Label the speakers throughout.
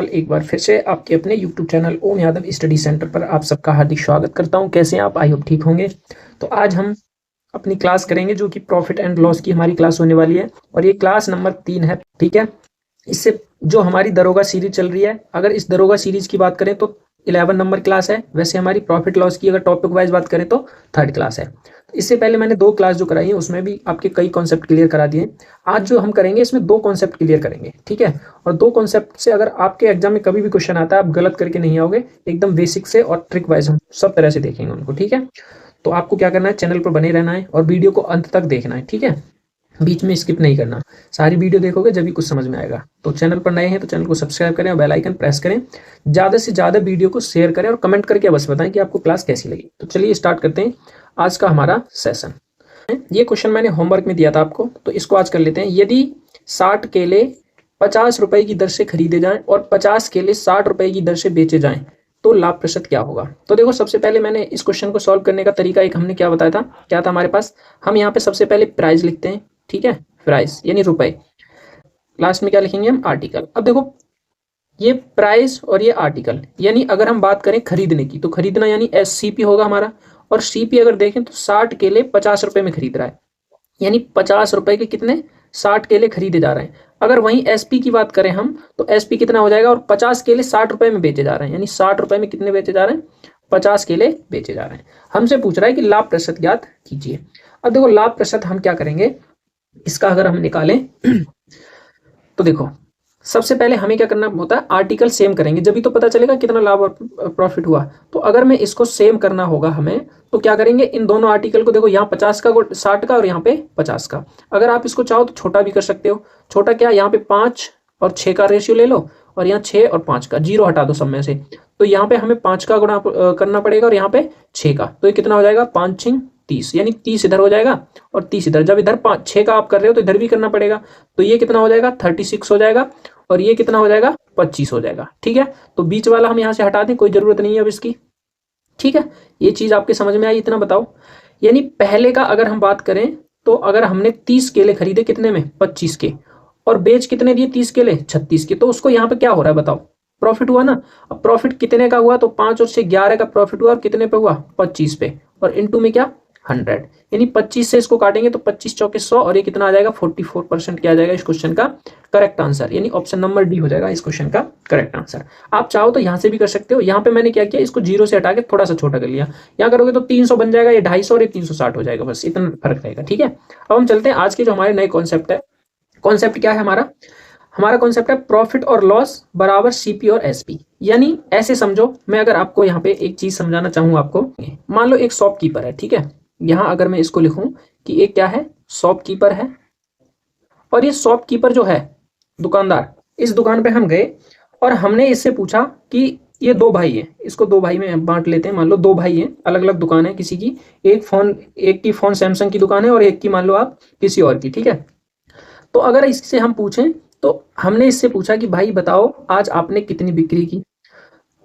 Speaker 1: एक बार फिर से आपके अपने YouTube चैनल ओम यादव स्टडी सेंटर पर आप सबका हार्दिक स्वागत करता हूं। कैसे हैं आप? आई होप ठीक होंगे। तो आज हम अपनी क्लास करेंगे जो कि प्रॉफिट एंड लॉस की हमारी क्लास होने वाली है और ये क्लास नंबर 3 है। ठीक है, इससे जो हमारी दरोगा सीरीज चल रही है, अगर इस दरोगा सीरीज की बात करें तो 11 नंबर क्लास है। वैसे हमारी प्रॉफिट लॉस की अगर टॉपिक वाइज बात करें तो 3rd क्लास है। इससे पहले मैंने 2 क्लास जो कराई है उसमें भी आपके कई कॉन्सेप्ट क्लियर करा दिए। आज जो हम करेंगे इसमें 2 कॉन्सेप्ट क्लियर करेंगे। ठीक है, और 2 कॉन्सेप्ट से अगर आपके एग्जाम में कभी भी क्वेश्चन आता है आप गलत करके नहीं आओगे। एकदम बेसिक से और ट्रिक वाइज हम सब तरह से देखेंगे उनको। ठीक है, तो आपको क्या करना है, चैनल पर बने रहना है और वीडियो को अंत तक देखना है। ठीक है, बीच में स्किप नहीं करना, सारी वीडियो देखोगे जब भी कुछ समझ में आएगा। तो चैनल पर नए हैं तो चैनल को सब्सक्राइब करें और बेल आइकन प्रेस करें। ज़्यादा से ज़्यादा वीडियो को शेयर करें और कमेंट करके बस बताएं कि आपको क्लास कैसी लगी। तो चलिए स्टार्ट करते हैं आज का हमारा सेशन। ये क्वेश्चन मैंने होमवर्क में दिया था आपको, तो इसको आज कर लेते हैं। यदि 60 केले 50 रुपए की दर से खरीदे जाएं और 50 केले 60 रुपए की दर से बेचे जाएं तो लाभ प्रतिशत क्या होगा। तो देखो, सबसे पहले मैंने इस क्वेश्चन को सॉल्व करने का तरीका एक हमने क्या बताया था, क्या था हमारे पास। हम यहाँ पे सबसे पहले प्राइस लिखते हैं। ठीक है, प्राइस यानी रुपए, लास्ट में क्या लिखेंगे हम, आर्टिकल। अब देखो, ये प्राइस और ये आर्टिकल, यानी अगर हम बात करें खरीदने की तो खरीदना यानी SCP होगा हमारा। और CP अगर देखें तो 60 केले 50 रुपए में खरीद रहा है, यानी 50 रुपए के कितने, 60 केले खरीदे जा रहे हैं। अगर वहीं SP की बात करें हम तो SP कितना हो जाएगा, और 50 केले 60 रुपए में बेचे जा रहे हैं, यानी 60 रुपए में कितने बेचे जा रहे हैं, 50 केले बेचे जा रहे हैं। हमसे पूछ रहा है कि लाभ प्रतिशत ज्ञात कीजिए। अब देखो, लाभ प्रतिशत हम क्या करेंगे, इसका अगर हम निकालें तो देखो, सबसे पहले हमें क्या करना होता है, आर्टिकल सेम करेंगे, जब भी तो पता चलेगा कितना लाभ और प्रॉफिट हुआ। तो अगर मैं इसको सेम करना होगा हमें, तो क्या करेंगे, इन दोनों आर्टिकल को देखो, यहाँ 50 का 60 का और यहाँ पे 50 का। अगर आप इसको चाहो तो छोटा भी कर सकते हो। छोटा क्या, यहाँ पे 5 और 6 का रेशियो ले लो, और यहाँ 6 और 5 का, 0 हटा दो सब में से। तो यहाँ पे हमें 5 का गुणा करना पड़ेगा और यहाँ पे 6 का। तो ये कितना हो जाएगा, 5 6 30, यानी 30 इधर हो जाएगा और 30 इधर। जब इधर 6 का आप कर रहे हो तो इधर भी करना पड़ेगा। तो ये कितना हो जाएगा, 36 हो जाएगा, और ये कितना हो जाएगा, 25 हो जाएगा। ठीक है, तो बीच वाला हम यहाँ से हटा दें, कोई जरूरत नहीं है अब इसकी। ठीक है, ये चीज आपके समझ में आई, इतना बताओ। यानी पहले का अगर हम बात करें तो अगर हमने 30 केले खरीदे कितने में, 25 के, और बेच कितने दिए, 30 केले 36 के, तो उसको यहाँ पे क्या हो रहा है बताओ, प्रॉफिट हुआ ना। अब प्रॉफिट कितने का हुआ, तो 5 और 6 11 का प्रॉफिट हुआ, और कितने पे हुआ, 25 पे, और इनटू में क्या, 100, यानी 25 से इसको काटेंगे तो 25 चौके 100, और ये कितना आ जाएगा, 44% क्या आ जाएगा इस क्वेश्चन का करेक्ट आंसर, यानी ऑप्शन नंबर डी हो जाएगा इस क्वेश्चन का करेक्ट आंसर। आप चाहो तो यहाँ से भी कर सकते हो। यहाँ पे मैंने क्या किया, इसको 0 से हटा के थोड़ा सा छोटा कर लिया। यहाँ करोगे तो 300 बन जाएगा, ये 250 और ये 360 हो जाएगा, बस इतना फर्क रहेगा। ठीक है, अब हम चलते हैं आज के जो हमारे नए कॉन्सेप्ट है। कॉन्सेप्ट क्या है हमारा, हमारा कॉन्सेप्ट है प्रॉफिट और लॉस बराबर CP और SP। यानी ऐसे समझो, मैं अगर आपको यहाँ पे एक चीज समझाना चाहूँ आपको, मान लो एक शॉपकीपर है। ठीक है, यहाँ अगर मैं इसको लिखूं कि एक क्या है, शॉपकीपर है, और ये शॉपकीपर जो है दुकानदार, इस दुकान पे हम गए और हमने इससे पूछा कि ये 2 भाई हैं, इसको 2 भाई में बांट लेते हैं। मान लो 2 भाई हैं, अलग अलग दुकान है किसी की, एक की फोन सैमसंग की दुकान है और एक की मान लो आप किसी और की। ठीक है, तो अगर इससे हम पूछें तो हमने इससे पूछा कि भाई बताओ आज आपने कितनी बिक्री की।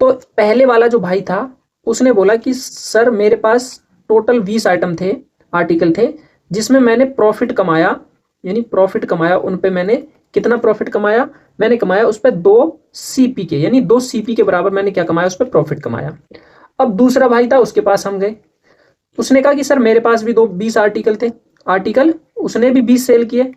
Speaker 1: तो पहले वाला जो भाई था उसने बोला कि सर मेरे पास टोटल 20 आइटम थे, आर्टिकल थे, जिसमें मैंने प्रॉफिट कमाया, यानी प्रॉफिट कमाया उन पे मैंने कितना प्रॉफिट कमाया, मैंने कमाया उस पर 2 CP के, यानी 2 CP के बराबर मैंने क्या कमाया, उस पर प्रॉफिट कमाया। अब दूसरा भाई था, उसके पास हम गए, उसने कहा कि सर मेरे पास भी 20 आर्टिकल थे, आर्टिकल उसने भी 20 सेल किए।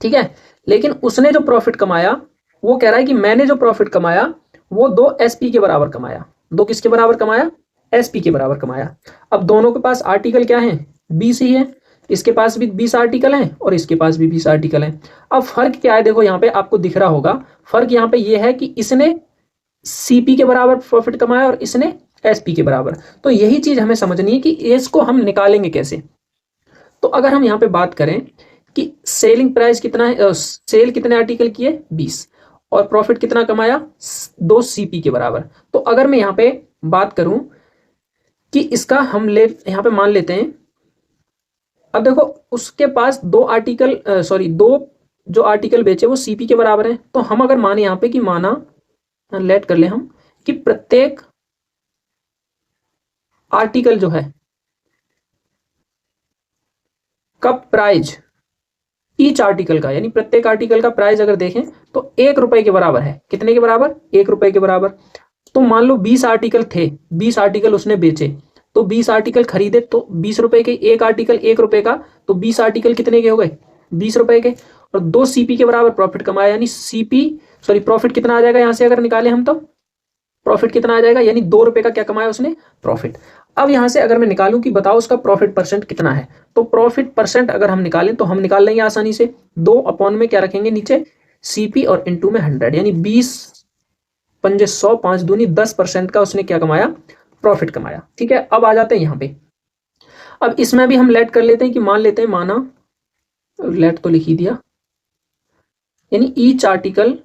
Speaker 1: ठीक है, लेकिन उसने जो प्रॉफिट कमाया वो कह रहा है कि मैंने जो प्रॉफिट कमाया वो 2 SP के बराबर कमाया। 2 किसके बराबर कमाया, SP के बराबर कमाया। अब दोनों के पास आर्टिकल क्या है, 20 ही है, इसके पास भी 20 आर्टिकल हैं और इसके पास भी 20 आर्टिकल हैं। अब फर्क क्या है, देखो यहाँ पे आपको दिख रहा होगा, फर्क यहाँ पे ये है कि इसने CP के बराबर प्रॉफिट कमाया और इसने SP के बराबर। तो यही चीज हमें समझनी है कि इसको हम निकालेंगे कैसे। तो अगर हम यहाँ पे बात करें कि सेलिंग प्राइस कितना है, सेल कितने आर्टिकल किए 20, और प्रॉफिट कितना कमाया 2 CP के बराबर। तो अगर मैं यहाँ पे बात करूं कि इसका हम ले यहाँ पे मान लेते हैं, अब देखो उसके पास 2 आर्टिकल, सॉरी 2 जो आर्टिकल बेचे वो CP के बराबर हैं। तो हम अगर माने यहाँ पे कि माना, लेट कर ले हम, कि प्रत्येक आर्टिकल जो है का प्राइस ईच आर्टिकल का, यानी प्रत्येक आर्टिकल का प्राइस अगर देखें तो 1 रुपए के बराबर है। कितने के बराबर? 1 रुपए के बराबर। तो मान लो 20 आर्टिकल थे, 20 आर्टिकल उसने बेचे, तो 20 आर्टिकल खरीदे, तो 20 रुपए के एक आर्टिकल 1 रुपए का, तो 20 आर्टिकल कितने के हो गए? 20 रुपए के। और 2 सीपी के बराबर प्रॉफिट कमाया, यानी प्रॉफिट कितना आ जाएगा यहां से अगर निकाले हम, तो प्रॉफिट कितना आ जाएगा, यानी 2 रुपए का क्या कमाया उसने? प्रॉफिट। अब यहां से अगर मैं निकालूं कि बताओ उसका प्रॉफिट परसेंट कितना है, तो प्रॉफिट परसेंट अगर हम निकालें तो हम निकाल लेंगे आसानी से। 2 अपॉन में क्या रखेंगे नीचे? सीपी, और इंटू में 100, यानी 20 पंजे 100, 5 दूनी 10% का उसने क्या कमाया? प्रॉफिट कमाया। ठीक है, अब आ जाते हैं यहां पे। अब इसमें भी हम लेट कर लेते हैं कि मान लेते हैं, माना लेट तो लिख ही दिया, यानी ईच आर्टिकल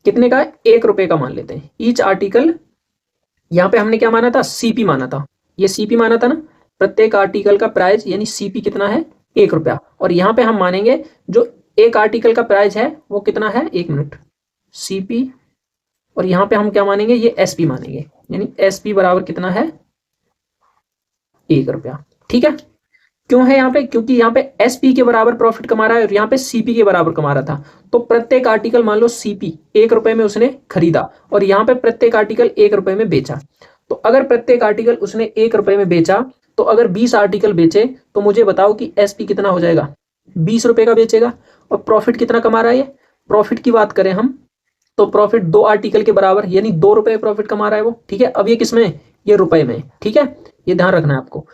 Speaker 1: कितने का है? 1 रुपए का मान लेते हैं ईच आर्टिकल। यहां पे हमने क्या माना था? सीपी माना था, ये सीपी माना था ना। प्रत्येक आर्टिकल का प्राइस यानी सीपी कितना है? 1 रुपया। और यहां पे हम मानेंगे जो एक आर्टिकल का प्राइस है वो कितना है? 1 मिनट, सीपी, और यहां पे हम क्या मानेंगे? ये एसपी मानेंगे, यानी एसपी बराबर कितना है? 1 रुपया। ठीक है, क्यों है यहाँ पे? क्योंकि यहाँ पे एसपी के बराबर प्रॉफिट कमा रहा है और यहाँ पे सीपी के बराबर कमा रहा था। तो प्रत्येक आर्टिकल, मान लो सीपी 1 रुपए में उसने खरीदा और यहाँ पे प्रत्येक आर्टिकल 1 रुपए में बेचा। तो अगर प्रत्येक आर्टिकल उसने 1 रुपए में बेचा, तो अगर 20 आर्टिकल बेचे, तो मुझे बताओ कि एसपी कितना हो जाएगा? 20 रुपए का बेचेगा। और प्रॉफिट कितना कमा रहा है ये? प्रॉफिट की बात करें हम, तो प्रॉफिट 2 आर्टिकल के बराबर, यानी 2 रुपए प्रॉफिट कमा रहा है वो। ठीक है, अब ये किसमें? ये रुपए में। ठीक है, ये ध्यान रखना है आपको।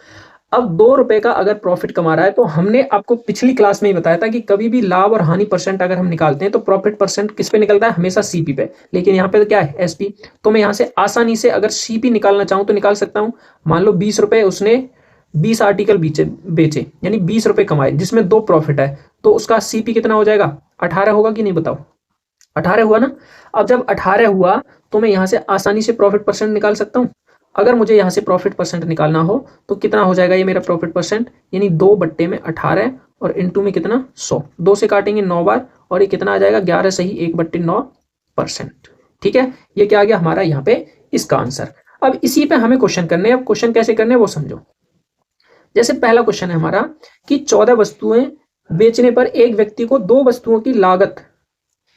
Speaker 1: अब 2 रुपए का अगर प्रॉफिट कमा रहा है, तो हमने आपको पिछली क्लास में ही बताया था कि कभी भी लाभ और हानि परसेंट अगर हम निकालते हैं तो प्रॉफिट परसेंट किस पे निकलता है? हमेशा सीपी पे। लेकिन यहाँ पे तो क्या है? एसपी। तो मैं यहाँ से आसानी से अगर सीपी निकालना चाहूँ तो निकाल सकता हूँ। मान लो 20 रुपए उसने 20 आर्टिकल बेचे, यानी 20 रुपए कमाए, जिसमें 2 प्रॉफिट है, तो उसका सीपी कितना हो जाएगा? 18 होगा कि नहीं बताओ? 18 हुआ ना। अब जब 18 हुआ तो मैं यहाँ से आसानी से प्रॉफिट परसेंट निकाल सकता हूँ। अगर मुझे यहाँ से प्रॉफिट परसेंट निकालना हो तो कितना हो जाएगा ये मेरा प्रॉफिट परसेंट? यानी 2 बट्टे में 18 और इंटू में कितना? 100। 2 से काटेंगे 9 बार, और ये कितना आ जाएगा? 11 सही 1/9%। ठीक है, ये क्या आ गया हमारा यहाँ पे इसका आंसर। अब इसी पे हमें क्वेश्चन करने हैं। अब क्वेश्चन कैसे करने हैं वो समझो। जैसे पहला क्वेश्चन है हमारा कि 14 वस्तुएं बेचने पर एक व्यक्ति को 2 वस्तुओं की लागत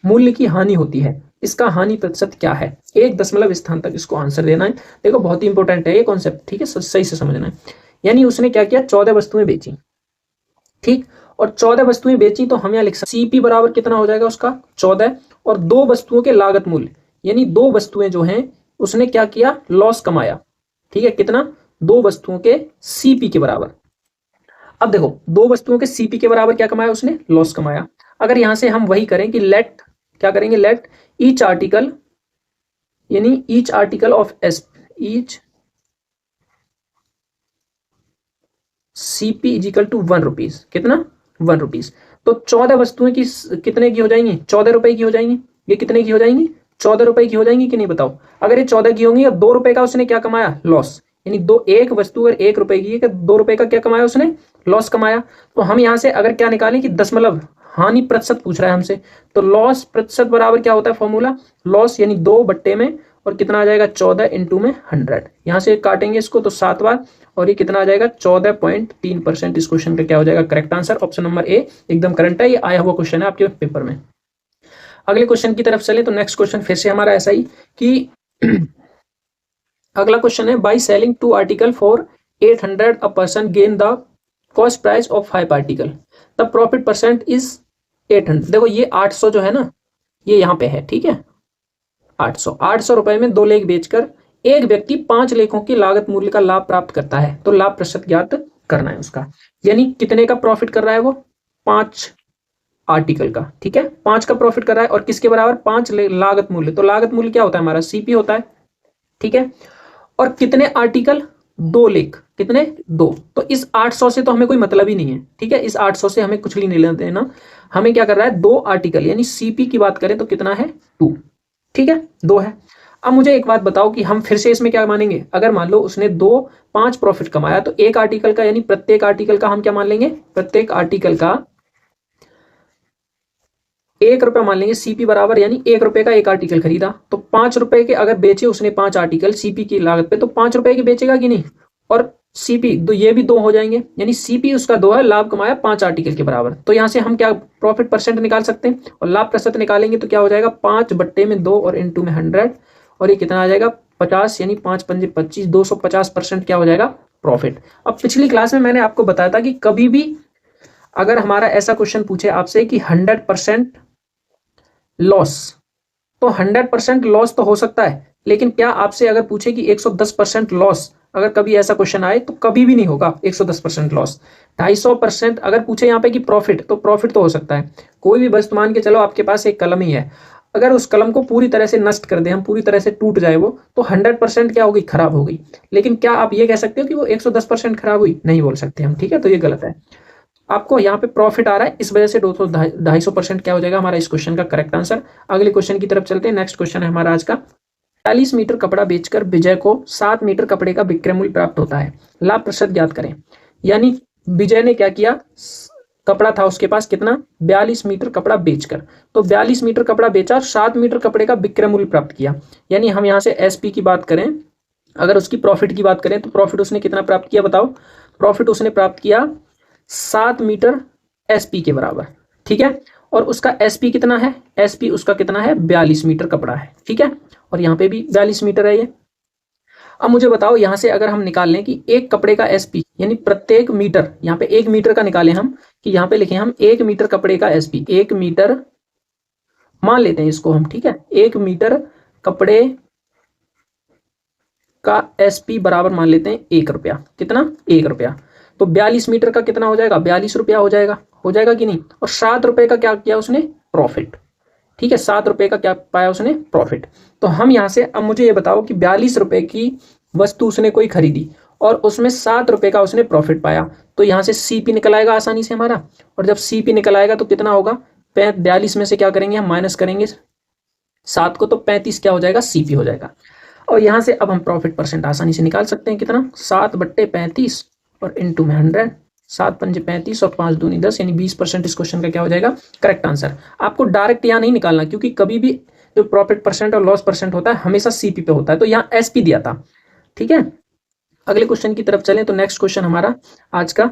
Speaker 1: मूल्य की हानि होती है, इसका हानि प्रतिशत क्या है? 1 दशमलव स्थान तक इसको आंसर देना है। देखो बहुत ही इंपॉर्टेंट है ये कॉन्सेप्ट। ठीक है, सही से समझना है। यानी उसने क्या किया? 14 वस्तुएं बेची। ठीक, और 14 वस्तुएं बेची, तो हम यहाँ लिख सकते सीपी बराबर कितना हो जाएगा उसका? 14, और 2 वस्तुओं के लागत मूल्य, यानी 2 वस्तुएं जो हैं उसने क्या किया? लॉस कमाया। ठीक है, कितना? 2 वस्तुओं के सीपी के बराबर। अब देखो 2 वस्तुओं के सीपी के बराबर क्या कमाया उसने? लॉस कमाया। अगर यहां से हम वही करें कि लेट, क्या करेंगे? लेट ईच आर्टिकल, यानी each article of S, each CP is equal to 1 rupees. कितना? 1 रुपीज। तो 14 वस्तुएं की कितने की हो जाएंगी? 14 रुपए की हो जाएंगी। ये कितने की हो जाएंगी? 14 रुपए की हो जाएंगी कि नहीं बताओ? अगर ये 14 की होंगी और 2 रुपए का उसने क्या कमाया? लॉस। यानी एक वस्तु अगर 1 रुपए की है, 2 रुपए का क्या कमाया उसने? लॉस कमाया। तो हम यहां से अगर क्या निकालें कि दशमलव, हानि प्रतिशत पूछ रहा है हमसे, तो लॉस प्रतिशत बराबर क्या होता है फॉर्मूला? लॉस यानी 2 बट्टे में, और कितना आ जाएगा? 14 इंटू में 100। यहां से काटेंगे इसको तो 7 बार, और ये कितना आ जाएगा? 14.3%। इस क्वेश्चन का क्या हो जाएगा? Correct answer option number A एकदम करेक्ट है। ये आया हुआ क्वेश्चन है आपके पेपर में। अगले क्वेश्चन की तरफ चले तो नेक्स्ट क्वेश्चन फिर से हमारा ऐसा ही कि अगला क्वेश्चन है by selling 2 article for 800 a person gain the cost price of 5 article, the profit percent is 800। देखो ये 800 जो है ना, ये यहाँ पे है। ठीक है, 800 रुपए में 2 लेख बेचकर एक व्यक्ति 5 लेखों की लागत मूल्य का लाभ प्राप्त करता है, तो लाभ प्रतिशत ज्ञात करना है उसका। यानी कितने का प्रॉफिट कर रहा है वो? 5 आर्टिकल का। ठीक है, 5 का प्रॉफिट कर रहा है, और किसके बराबर? 5 लागत मूल्य। तो लागत मूल्य क्या होता है हमारा? सीपी होता है। ठीक है, और कितने आर्टिकल? 2 लेख। कितने? 2। तो इस 800 से तो हमें कोई मतलब ही नहीं है। ठीक है, इस 800 से हमें कुछ भी नहीं लेना देना। हमें क्या कर रहा है? 2 आर्टिकल, यानी सीपी की बात करें तो कितना है? 2। ठीक है, 2 है। अब मुझे एक बात बताओ कि हम फिर से इसमें क्या मानेंगे? अगर मान लो उसने 5 प्रॉफिट कमाया, तो एक आर्टिकल का, यानी प्रत्येक आर्टिकल का हम क्या मान लेंगे? प्रत्येक आर्टिकल का 1 रुपया मान लेंगे सीपी बराबर, यानी 1 रुपए का एक आर्टिकल खरीदा, तो 5 रुपए के अगर बेचे उसने 5 आर्टिकल सीपी की लागत पे, तो 5 रुपए के बेचेगा कि नहीं? और सीपी तो ये भी 2 हो जाएंगे, यानी सीपी उसका 2 है, लाभ कमाया 5 आर्टिकल के बराबर। तो यहाँ से हम क्या प्रॉफिट परसेंट निकाल सकते हैं, और लाभ प्रतिशत निकालेंगे तो क्या हो जाएगा 5/2 और इंटू में 100, और ये कितना आ जाएगा 50, यानी 5×5 = 25, 250% क्या हो जाएगा प्रॉफिट। अब पिछली क्लास में मैंने आपको बताया था कि कभी भी अगर हमारा ऐसा क्वेश्चन पूछे आपसे कि 100% लॉस, तो 100% लॉस तो हो सकता है, लेकिन क्या आपसे अगर पूछे कि 110% लॉस, अगर कभी ऐसा क्वेश्चन आए तो कभी भी नहीं होगा 110% लॉस। 250% अगर पूछे यहाँ पे कि प्रॉफिट, तो प्रॉफिट तो हो सकता है। कोई भी वस्तु मान के चलो आपके पास एक कलम ही है, अगर उस कलम को पूरी तरह से नष्ट कर दे हम, पूरी तरह से टूट जाए वो, तो 100% क्या होगी, खराब हो गई। लेकिन क्या आप ये कह सकते हो कि वो 110% खराब हुई, नहीं बोल सकते हम, ठीक है। तो ये गलत है। आपको यहाँ पे प्रॉफिट आ रहा है, इस वजह से 250 क्या हो जाएगा हमारा इस क्वेश्चन का करेक्ट आंसर। अगले क्वेश्चन की तरफ चलते हैं। नेक्स्ट क्वेश्चन है हमारा आज का, 40 मीटर कपड़ा बेचकर विजय को 7 मीटर कपड़े का विक्रय मूल्य प्राप्त होता है, लाभ प्रतिशत ज्ञात करें। यानी विजय ने क्या किया, कपड़ा था उसके पास कितना, 42 मीटर कपड़ा बेचकर, तो 42 मीटर कपड़ा बेचा, 7 मीटर कपड़े का विक्रय मूल्य प्राप्त किया। यानी हम यहाँ से एसपी की बात करें, अगर उसकी प्रॉफिट की बात करें तो प्रॉफिट उसने कितना प्राप्त किया, बताओ। प्रॉफिट उसने प्राप्त किया 7 मीटर एसपी के बराबर, ठीक है। और उसका एसपी कितना है, एसपी उसका कितना है, 42 मीटर कपड़ा है, ठीक है। और यहाँ पे भी 42 मीटर है ये। अब मुझे बताओ यहाँ से अगर हम निकाल लें कि एक कपड़े का एसपी, यानी प्रत्येक मीटर, यहाँ पे 1 मीटर का निकालें हम, कि यहाँ पे लिखें हम 1 मीटर कपड़े का एसपी, 1 मीटर मान लेते हैं इसको हम, ठीक है। 1 मीटर कपड़े का एसपी बराबर मान लेते हैं 1 रुपया, कितना, 1 रुपया। तो 42 मीटर का कितना हो जाएगा, 42 रुपया हो जाएगा कि नहीं। और 7 रुपए का क्या किया उसने, प्रॉफिट, ठीक है। 7 रुपए का क्या पाया उसने, प्रॉफिट। तो हम यहाँ से अब मुझे ये बताओ कि 42 रुपए की वस्तु उसने कोई खरीदी और उसमें 7 रुपए का उसने प्रॉफिट पाया, तो यहाँ से सीपी निकल आएगा आसानी से हमारा। और जब सीपी निकल आएगा तो कितना होगा, 42 में से क्या करेंगे हम, माइनस करेंगे 7 को, तो 35 क्या हो जाएगा, सीपी हो जाएगा। और यहाँ से अब हम प्रॉफिट परसेंट आसानी से निकाल सकते हैं, कितना, 7/35 और इंटू में 100, 7×5 = 35 और 5 दूनी 10, यानी 20% इस क्वेश्चन का क्या हो जाएगा, करेक्ट आंसर। आपको डायरेक्ट यहाँ नहीं निकालना, क्योंकि कभी भी जो प्रॉफिट परसेंट और लॉस परसेंट होता है हमेशा सीपी पे होता है, तो यहाँ एसपी दिया था, ठीक है। अगले क्वेश्चन की तरफ चलें तो नेक्स्ट क्वेश्चन हमारा आज का,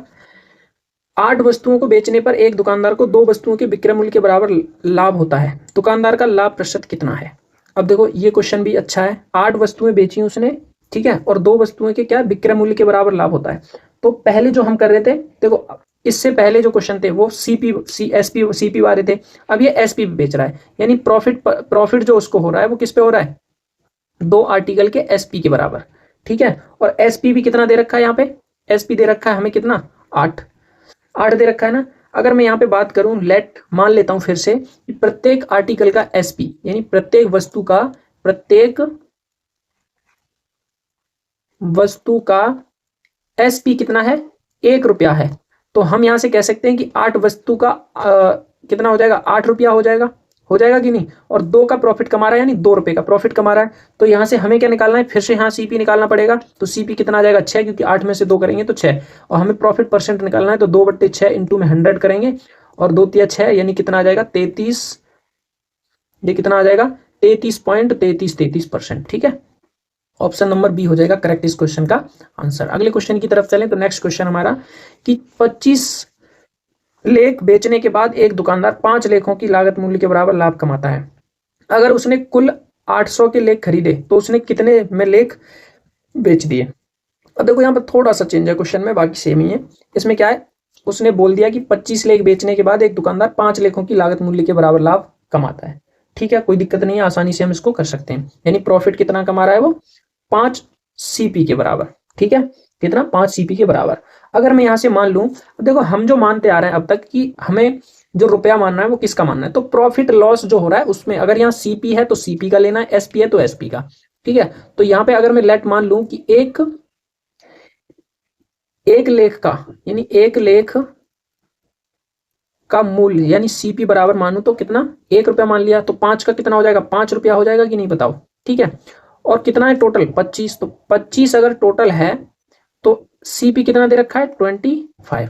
Speaker 1: 8 वस्तुओं को बेचने पर एक दुकानदार को 2 वस्तुओं के विक्रय मूल्य के बराबर लाभ होता है, दुकानदार का लाभ प्रतिशत कितना है। अब देखो ये क्वेश्चन भी अच्छा है, 8 वस्तुएं बेची उसने, ठीक है, और 2 वस्तुएं के क्या विक्रय मूल्य के बराबर लाभ होता है। तो पहले जो हम कर रहे थे, देखो इससे पहले जो क्वेश्चन थे वो सीपी वाले थे, अब ये एसपी बेच रहा है, यानी प्रॉफिट जो उसको हो रहा है वो किस पे हो रहा है, 2 आर्टिकल के एसपी के बराबर, ठीक है। और एसपी भी कितना दे रखा है, यहाँ पे एसपी दे रखा है हमें कितना, 8 दे रखा है ना। अगर मैं यहाँ पे बात करूं, लेट मान लेता हूं फिर से कि प्रत्येक आर्टिकल का एसपी, यानी प्रत्येक वस्तु का एसपी कितना है, 1 रुपया है। तो हम यहां से कह सकते हैं कि 8 वस्तु का कितना हो जाएगा, 8 रुपया हो जाएगा कि नहीं। और 2 का प्रॉफिट कमा रहा है, यानी 2 रुपए का प्रॉफिट कमा रहा है। तो यहां से हमें क्या निकालना है, फिर से यहाँ सीपी निकालना पड़ेगा। तो सीपी कितना आ जाएगा, 6, क्योंकि 8 में से 2 करेंगे तो 6। और हमें प्रॉफिट परसेंट निकालना है, तो 2/6 इंटू में 100 करेंगे, और 2 तिया 6, यानी कितना आ जाएगा 33, ये कितना आ जाएगा 33.33%, ठीक है। ऑप्शन नंबर बी हो जाएगा करेक्ट इस क्वेश्चन का आंसर। अगले क्वेश्चन की तरफ चलें तो नेक्स्ट क्वेश्चन हमारा कि 25 लेख बेचने के बाद एक दुकानदार 5 लेखों की लागत मूल्य के बराबर लाभ कमाता है। अगर उसने कुल 800 के लेख खरीदे तो उसने कितने में लेख बेच दिए। अब देखो यहाँ पर थोड़ा सा चेंज है क्वेश्चन में, बाकी सेम ही है। इसमें क्या है, उसने बोल दिया कि 25 लेख बेचने के बाद एक दुकानदार 5 लेखों की लागत मूल्य के बराबर लाभ कमाता है, ठीक है। कोई दिक्कत नहीं है, आसानी से हम इसको कर सकते हैं। यानी प्रॉफिट कितना कमा रहा है वो, 5 सीपी के बराबर, ठीक है। कितना, 5 सीपी के बराबर। अगर मैं यहां से मान लूं, देखो हम जो मानते आ रहे हैं अब तक कि हमें जो रुपया मानना है वो किसका मानना है, तो प्रॉफिट लॉस जो हो रहा है उसमें अगर यहाँ सीपी है तो सीपी का लेना है, एसपी है तो एसपी का, ठीक है। तो यहाँ पे अगर मैं लेट मान लूं कि एक लेख का, यानी 1 लेख का मूल्य यानी सीपी बराबर मानू तो कितना, 1 रुपया मान लिया, तो 5 का कितना हो जाएगा, 5 रुपया हो जाएगा कि नहीं, बताओ, ठीक है। और कितना है टोटल, 25, तो 25 अगर टोटल है तो सीपी कितना दे रखा है, 25,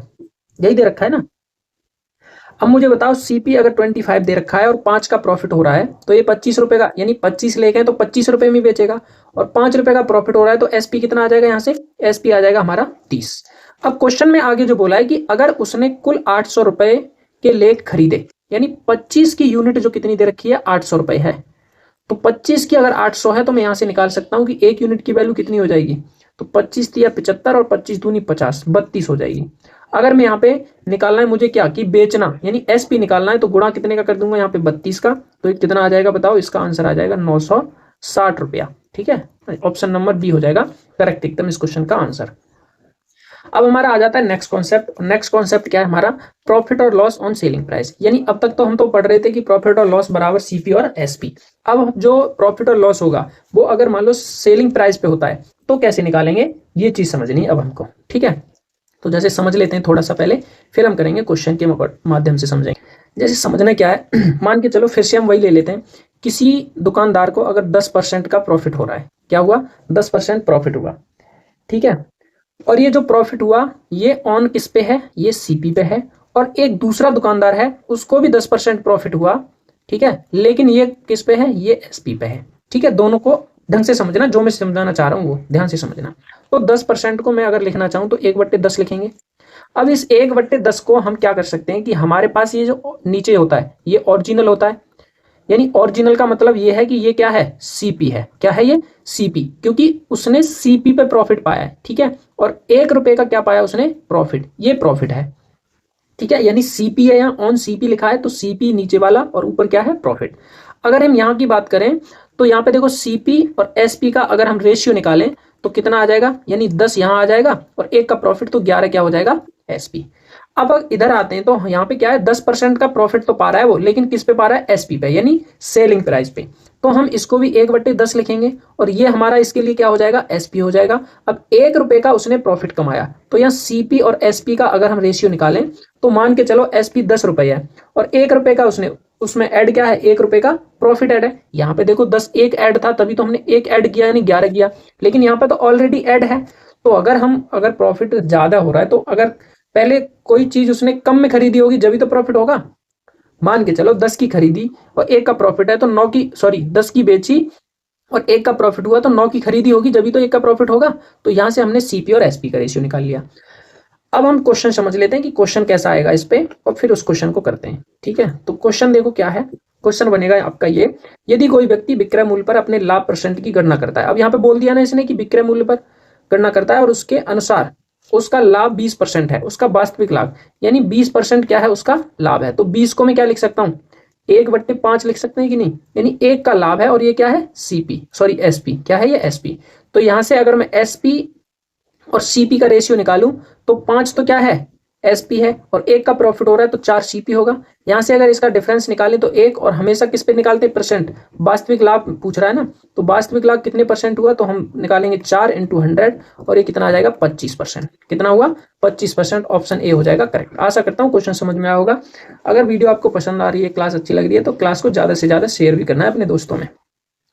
Speaker 1: यही दे रखा है ना। अब मुझे बताओ सीपी अगर 25 दे रखा है और 5 का प्रॉफिट हो रहा है तो ये 25 रुपए का, यानी 25 ले गए तो 25 रुपए में बेचेगा, और 5 रुपए का प्रॉफिट हो रहा है तो एसपी कितना आ जाएगा, यहाँ से एसपी आ जाएगा हमारा 30। अब क्वेश्चन में आगे जो बोला है कि अगर उसने कुल 800 रुपए के लेट खरीदे, यानी 25 की यूनिट जो कितनी दे रखी है 800 रुपए है, तो 25 की अगर 800 है तो मैं यहां से निकाल सकता हूं कि एक यूनिट की वैल्यू कितनी हो जाएगी, तो 25 या 75 और 25 दूनी 50, 32 हो जाएगी। अगर मैं यहाँ पे निकालना है मुझे क्या कि बेचना, यानी एसपी निकालना है, तो गुणा कितने का कर दूंगा यहाँ पे 32 का, तो कितना आ जाएगा बताओ, इसका आंसर आ जाएगा 960 रुपया। ठीक है, ऑप्शन नंबर बी हो जाएगा करेक्ट एकदम इस क्वेश्चन का आंसर। अब हमारा आ जाता है नेक्स्ट कॉन्सेप्ट। नेक्स्ट कॉन्सेप्ट क्या है हमारा, प्रॉफिट और लॉस ऑन सेलिंग प्राइस। यानी अब तक तो हम तो पढ़ रहे थे कि प्रॉफिट और लॉस बराबर सीपी और एसपी। अब जो प्रॉफिट और लॉस होगा वो अगर मान लो सेलिंग प्राइस पे होता है तो कैसे निकालेंगे, ये चीज समझनी है अब हमको। ठीक है, तो जैसे समझ लेते हैं थोड़ा सा पहले, फिर हम करेंगे क्वेश्चन के माध्यम से समझेंगे। जैसे समझना क्या है मान के चलो फिर से हम वही ले लेते हैं, किसी दुकानदार को अगर 10% का प्रॉफिट हो रहा है, क्या हुआ 10% प्रॉफिट हुआ। ठीक है, और ये जो प्रॉफिट हुआ ये ऑन किस पे है, ये सीपी पे है, और एक दूसरा दुकानदार है उसको भी 10% प्रॉफिट हुआ। ठीक है, लेकिन ये किस पे है, ये एसपी पे है। ठीक है, दोनों को ढंग से समझना, जो मैं समझाना चाह रहा हूं वो ध्यान से समझना। तो 10% को मैं अगर लिखना चाहूं तो 1/10 लिखेंगे। अब इस 1/10 को हम क्या कर सकते हैं कि हमारे पास ये जो नीचे होता है ये ओरिजिनल होता है, यानी ओरिजिनल का मतलब ये है कि ये क्या है, सीपी है। क्या है ये, सीपी, क्योंकि उसने सीपी पे प्रॉफिट पाया है। ठीक है, और 1 रुपए का क्या पाया उसने, प्रॉफिट, ये प्रॉफिट है। ठीक है, यानी सीपी है, यहाँ ऑन सीपी लिखा है तो सीपी नीचे वाला और ऊपर क्या है, प्रॉफिट। अगर हम यहाँ की बात करें तो यहाँ पे देखो सीपी और एसपी का अगर हम रेशियो निकालें तो कितना आ जाएगा, यानी 10 यहाँ आ जाएगा और 1 का प्रॉफिट तो 11 क्या हो जाएगा, एसपी। अब इधर आते हैं तो यहाँ पे क्या है, 10% का प्रॉफिट तो पा रहा है वो, लेकिन किस पे पा रहा है, एसपी पे, यानी सेलिंग प्राइस पे। तो हम इसको भी 1/10 लिखेंगे और ये हमारा इसके लिए क्या हो जाएगा, एसपी हो जाएगा। अब 1 रुपए का उसने प्रॉफिट कमाया, तो यहाँ सीपी और एसपी का अगर हम रेशियो निकालें तो मान के चलो एसपी 10 रुपए है और 1 रुपए का उसने उसमें ऐड क्या है, 1 रुपए का प्रॉफिट ऐड है। यहाँ पे देखो 10 एक ऐड था तभी तो हमने 1 ऐड किया यानी 11 किया, लेकिन यहाँ पे तो ऑलरेडी ऐड है। तो अगर प्रॉफिट ज्यादा हो रहा है तो अगर पहले कोई चीज उसने कम में खरीदी होगी जब भी तो प्रॉफिट होगा। मान के चलो 10 की खरीदी और 1 का प्रॉफिट है तो 10 की बेची और 1 का प्रॉफिट हुआ तो 9 की खरीदी होगी जब भी तो 1 का प्रॉफिट होगा। तो यहां से हमने सीपी और एसपी का रेशियो निकाल लिया। अब हम क्वेश्चन समझ लेते हैं कि क्वेश्चन कैसा आएगा इस पे और फिर उस क्वेश्चन को करते हैं। ठीक है, तो क्वेश्चन देखो क्या है, क्वेश्चन बनेगा आपका ये, यदि कोई व्यक्ति विक्रय मूल्य पर अपने लाभ परसेंट की गणना करता है। अब यहाँ पे बोल दिया ना इसने कि विक्रय मूल्य पर गणना करता है और उसके अनुसार उसका लाभ 20% है, उसका वास्तविक लाभ, यानी 20% क्या है उसका लाभ है। तो 20 को मैं क्या लिख सकता हूँ, 1/5 लिख सकते हैं कि नहीं, यानी 1 का लाभ है और ये क्या है, सीपी, सॉरी एसपी, क्या है ये, एसपी। तो यहां से अगर मैं एसपी और सीपी का रेशियो निकालूं तो 5 तो क्या है, एसपी है, और 1 का प्रॉफिट हो रहा है तो 4 सीपी होगा। यहां से अगर इसका डिफरेंस निकालें तो 1, और हमेशा किस पे निकालते हैं, परसेंट, वास्तविक लाभ पूछ रहा है ना, तो वास्तविक लाभ कितने परसेंट हुआ, तो हम निकालेंगे 4 × 100 और ये कितना आ जाएगा, 25%। कितना हुआ, 25%। ऑप्शन ए हो जाएगा करेक्ट। आशा करता हूँ क्वेश्चन समझ में आया होगा। अगर वीडियो आपको पसंद आ रही है, क्लास अच्छी लग रही है तो क्लास को ज्यादा से ज्यादा शेयर भी करना है अपने दोस्तों में।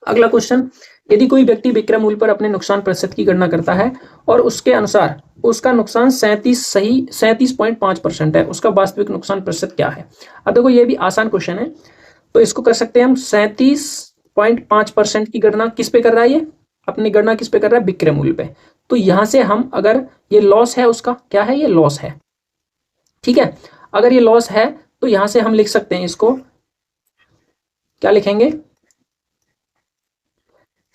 Speaker 1: अगला क्वेश्चन, यदि कोई व्यक्ति विक्रय मूल्य पर अपने नुकसान प्रतिशत की गणना करता है और उसके अनुसार उसका नुकसान 37.5% है, उसका वास्तविक नुकसान प्रतिशत क्या है। अब देखो ये भी आसान क्वेश्चन है, तो इसको कर सकते हैं हम। 37.5% की गणना किस पे कर रहा है, ये अपनी गणना किस पे कर रहा है, विक्रय मूल्य पे। तो यहां से हम अगर ये लॉस है, उसका क्या है, ये लॉस है। ठीक है, अगर ये लॉस है तो यहां से हम लिख सकते हैं, इसको क्या लिखेंगे,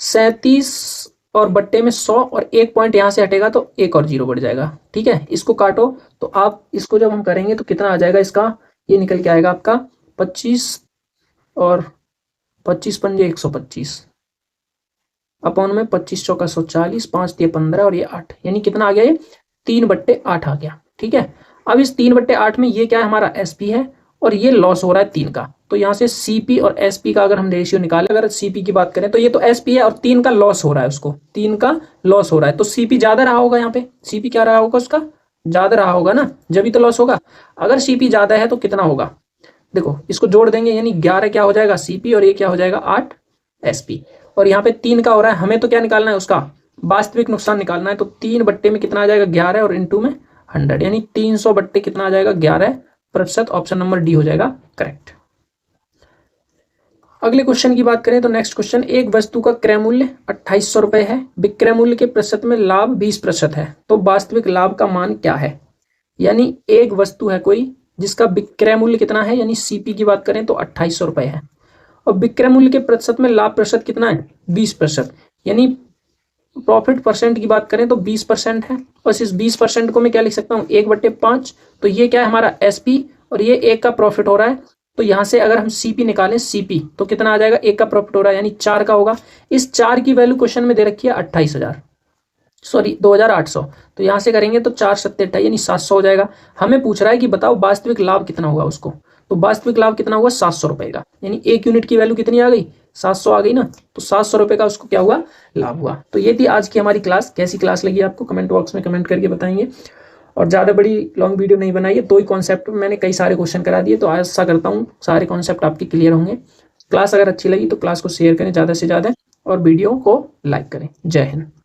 Speaker 1: 37 और बट्टे में 100 और 1 पॉइंट यहां से हटेगा तो 1 और 0 बढ़ जाएगा। ठीक है, इसको काटो तो आप इसको जब हम करेंगे तो कितना आ जाएगा, इसका ये निकल के आएगा आपका 25 और 25 पंजे 125 अपॉन में 25 चौका 140, 5 दिए 15 और ये 8, यानी कितना आ गया, ये 3/8 आ गया। ठीक है, अब इस 3/8 में ये क्या है, हमारा एसपी है और ये लॉस हो रहा है 3 का। तो यहाँ से सीपी और एसपी का अगर हम रेशियो निकालें, अगर सीपी की बात करें तो ये तो एसपी है और 3 का लॉस हो रहा है, उसको 3 का लॉस हो रहा है, तो सीपी ज्यादा रहा होगा। यहाँ पे सीपी क्या रहा होगा, उसका ज्यादा रहा होगा ना, जब भी तो लॉस होगा। अगर सीपी ज्यादा है तो कितना होगा, देखो इसको जोड़ देंगे, यानी 11 क्या हो जाएगा, सीपी, और ये क्या हो जाएगा, 8 एसपी। और यहाँ पे 3 का हो रहा है, हमें तो क्या निकालना है, उसका वास्तविक नुकसान निकालना है। तो 3 बट्टे में कितना आ जाएगा, 11 और इंटू में 100, यानी 300 बट्टे कितना आ जाएगा, 11 प्रतिशत, ऑप्शन नंबर डी हो जाएगा करेक्ट। अगले क्वेश्चन की बात करें तो नेक्स्ट क्वेश्चन, एक वस्तु का क्रय मूल्य 2800 रुपए है, विक्रय मूल्य के प्रतिशत में लाभ 20% है, तो वास्तविक लाभ का मान क्या है। यानी एक वस्तु है कोई जिसका विक्रय मूल्य कितना है, यानी सीपी की बात करें तो 2800 रुपए है, और विक्रय मूल्य के प्रतिशत में लाभ प्रतिशत कितना है 20%, यानी प्रॉफिट परसेंट की बात करें तो 20% है, और इस 20% को मैं क्या लिख सकता हूँ 1/5, तो ये क्या है हमारा एसपी, और ये एक का प्रॉफिट हो रहा है, तो यहां से अगर हम सीपी निकालें सीपी तो कितना आ जाएगा, एक का प्रॉफिट हो रहा है यानी 4 का होगा। इस 4 की वैल्यू क्वेश्चन में दे रखी है 2800, तो यहां से करेंगे तो 4 सत्ते 28 यानी 700 हो जाएगा। हमें पूछ रहा है कि बताओ वास्तविक लाभ कितना होगा उसको, तो वास्तविक लाभ कितना हुआ 700 रुपए का, यानी एक यूनिट की वैल्यू कितनी आ गई 700 आ गई ना, तो 700 रुपए का उसको क्या हुआ लाभ हुआ। तो ये थी आज की हमारी क्लास। कैसी क्लास लगी आपको कमेंट बॉक्स में कमेंट करके बताएंगे, और ज़्यादा बड़ी लॉन्ग वीडियो नहीं बनाई है, 2 ही कॉन्सेप्ट में मैंने कई सारे क्वेश्चन करा दिए, तो आशा करता हूँ सारे कॉन्सेप्ट आपके क्लियर होंगे। क्लास अगर अच्छी लगी तो क्लास को शेयर करें ज़्यादा से ज़्यादा, और वीडियो को लाइक करें। जय हिंद।